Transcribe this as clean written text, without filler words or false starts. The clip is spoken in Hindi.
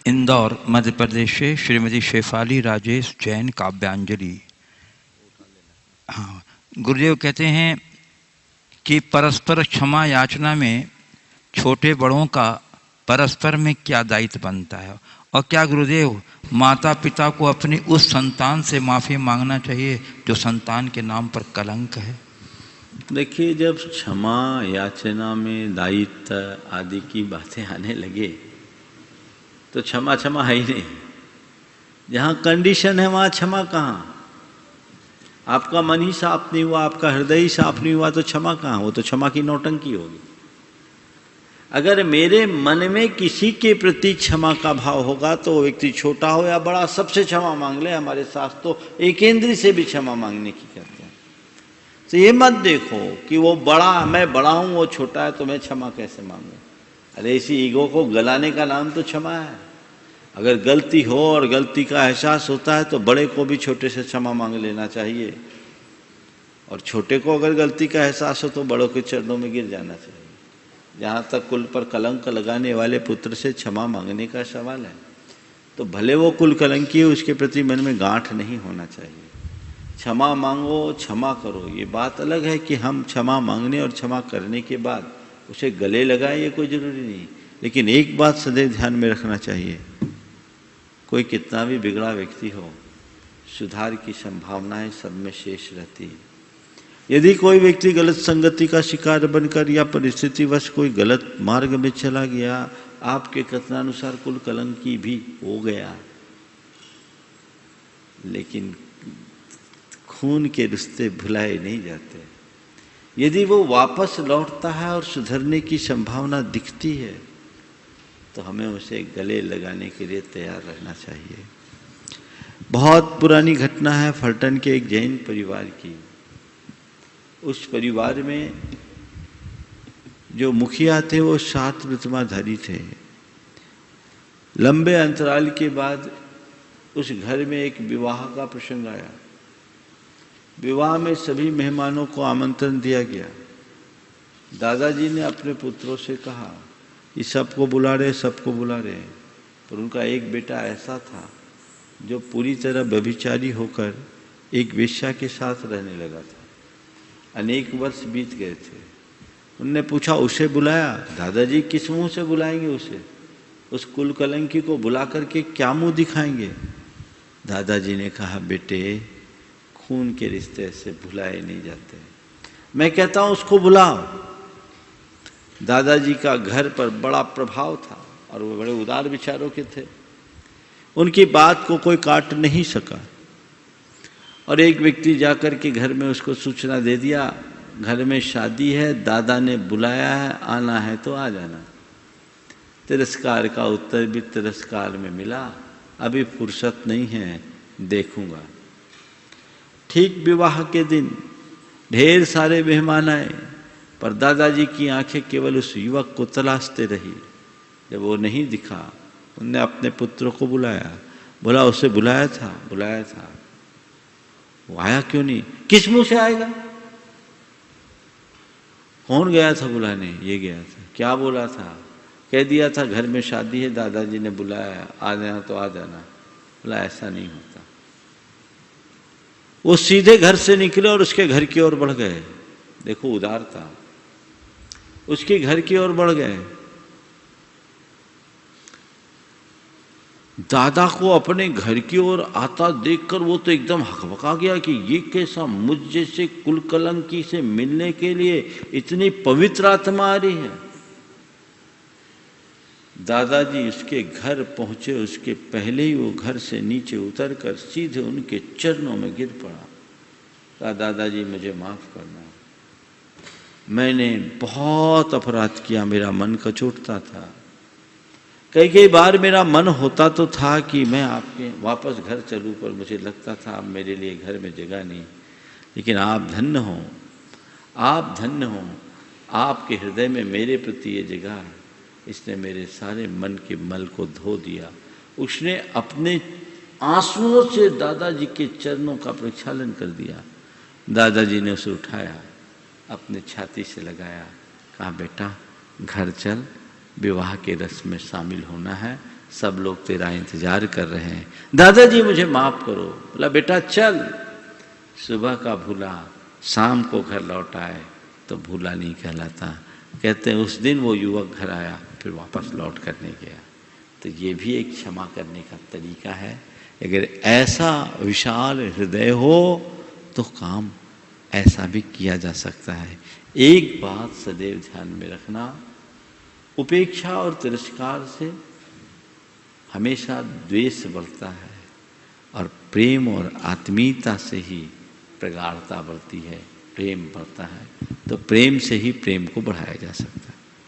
इंदौर मध्य प्रदेश से श्रीमती शेफाली राजेश जैन काव्यांजलि। हाँ, गुरुदेव कहते हैं कि परस्पर क्षमा याचना में छोटे बड़ों का परस्पर में क्या दायित्व बनता है, और क्या गुरुदेव माता पिता को अपनी उस संतान से माफ़ी मांगना चाहिए जो संतान के नाम पर कलंक है? देखिए, जब क्षमा याचना में दायित्व आदि की बातें आने लगे तो क्षमा क्षमा है ही नहीं। जहाँ कंडीशन है वहाँ क्षमा कहाँ? आपका मन ही साफ नहीं हुआ, आपका हृदय ही साफ नहीं हुआ तो क्षमा कहाँ? वो तो क्षमा की नौटंकी होगी। अगर मेरे मन में किसी के प्रति क्षमा का भाव होगा तो वो व्यक्ति छोटा हो या बड़ा सबसे क्षमा मांग ले। हमारे शास्त्र तो एकेंद्री से भी क्षमा मांगने की कहते हैं। तो ये मत देखो कि वो बड़ा, मैं बड़ा हूं वो छोटा है तो मैं क्षमा कैसे मांगू। अरे इसी ईगो को गलाने का नाम तो क्षमा है। अगर गलती हो और गलती का एहसास होता है तो बड़े को भी छोटे से क्षमा मांग लेना चाहिए, और छोटे को अगर गलती का एहसास हो तो बड़ों के चरणों में गिर जाना चाहिए। जहाँ तक कुल पर कलंक लगाने वाले पुत्र से क्षमा मांगने का सवाल है तो भले वो कुल कलंकी है, उसके प्रति मन में गांठ नहीं होना चाहिए। क्षमा मांगो, क्षमा करो, ये बात अलग है कि हम क्षमा मांगने और क्षमा करने के बाद उसे गले लगाएं, ये कोई ज़रूरी नहीं। लेकिन एक बात सदैव ध्यान में रखना चाहिए, कोई कितना भी बिगड़ा व्यक्ति हो, सुधार की संभावनाएं सब में शेष रहती है। यदि कोई व्यक्ति गलत संगति का शिकार बनकर या परिस्थितिवश कोई गलत मार्ग में चला गया, आपके कथनानुसार कुल कलंकी भी हो गया, लेकिन खून के रिश्ते भुलाए नहीं जाते। यदि वो वापस लौटता है और सुधरने की संभावना दिखती है तो हमें उसे गले लगाने के लिए तैयार रहना चाहिए। बहुत पुरानी घटना है फलटन के एक जैन परिवार की। उस परिवार में जो मुखिया थे वो 7 प्रतिमाधारी थे। लंबे अंतराल के बाद उस घर में एक विवाह का प्रसंग आया। विवाह में सभी मेहमानों को आमंत्रण दिया गया। दादाजी ने अपने पुत्रों से कहा कि सबको बुला रहे, सबको बुला रहे, पर उनका एक बेटा ऐसा था जो पूरी तरह व्यभिचारी होकर एक वेश्या के साथ रहने लगा था। अनेक वर्ष बीत गए थे। उनने पूछा, उसे बुलाया? दादाजी किस मुंह से बुलाएंगे उसे? उस कुल कलंकी को बुला करके क्या मुंह दिखाएंगे? दादाजी ने कहा, बेटे, खून के रिश्ते से भुलाए नहीं जाते, मैं कहता हूं उसको बुलाओ। दादाजी का घर पर बड़ा प्रभाव था और वो बड़े उदार विचारों के थे। उनकी बात को कोई काट नहीं सका और एक व्यक्ति जाकर के घर में उसको सूचना दे दिया, घर में शादी है, दादा ने बुलाया है, आना है तो आ जाना। तिरस्कार का उत्तर भी तिरस्कार में मिला, अभी फुर्सत नहीं है, देखूंगा। ठीक विवाह के दिन ढेर सारे मेहमान आए, पर दादाजी की आंखें केवल उस युवक को तलाशते रही। जब वो नहीं दिखा, उनने अपने पुत्रों को बुलाया। बोला, उसे बुलाया था? बुलाया था। वो आया क्यों नहीं? किस मुंह से आएगा? कौन गया था बुलाने? ये गया था। क्या बोला था? कह दिया था घर में शादी है, दादाजी ने बुलाया, आ जाना तो आ जाना। बोला, ऐसा नहीं होता। वो सीधे घर से निकले और उसके घर की ओर बढ़ गए। देखो उदारता, उसके घर की ओर बढ़ गए। दादा को अपने घर की ओर आता देखकर वो तो एकदम हकबका गया कि ये कैसा, मुझ जैसे कुल कलंकी से मिलने के लिए इतनी पवित्र आत्मा आ रही है। दादाजी उसके घर पहुंचे, उसके पहले ही वो घर से नीचे उतरकर सीधे उनके चरणों में गिर पड़ा। कहा, दादाजी मुझे माफ करना, मैंने बहुत अपराध किया, मेरा मन कचोटता था। कई बार मेरा मन होता तो था कि मैं आपके वापस घर चलूं, पर मुझे लगता था अब मेरे लिए घर में जगह नहीं। लेकिन आप धन्य हो, आप धन्य हो, आपके हृदय में मेरे प्रति ये जगह है। इसने मेरे सारे मन के मल को धो दिया। उसने अपने आंसुओं से दादाजी के चरणों का प्रक्षालन कर दिया। दादाजी ने उसे उठाया, अपने छाती से लगाया, कहा, बेटा घर चल, विवाह के रस्म में शामिल होना है, सब लोग तेरा इंतजार कर रहे हैं, दादाजी मुझे माफ करो। बोला बेटा चल, सुबह का भूला शाम को घर लौट आए तो भूला नहीं कहलाता। कहते हैं उस दिन वो युवक घर आया, फिर वापस लौट कर नहीं गया। तो ये भी एक क्षमा करने का तरीका है। अगर ऐसा विशाल हृदय हो तो काम ऐसा भी किया जा सकता है। एक बात सदैव ध्यान में रखना, उपेक्षा और तिरस्कार से हमेशा द्वेष बढ़ता है और प्रेम और आत्मीयता से ही प्रगाढ़ता बढ़ती है, प्रेम बढ़ता है। तो प्रेम से ही प्रेम को बढ़ाया जा सकता है।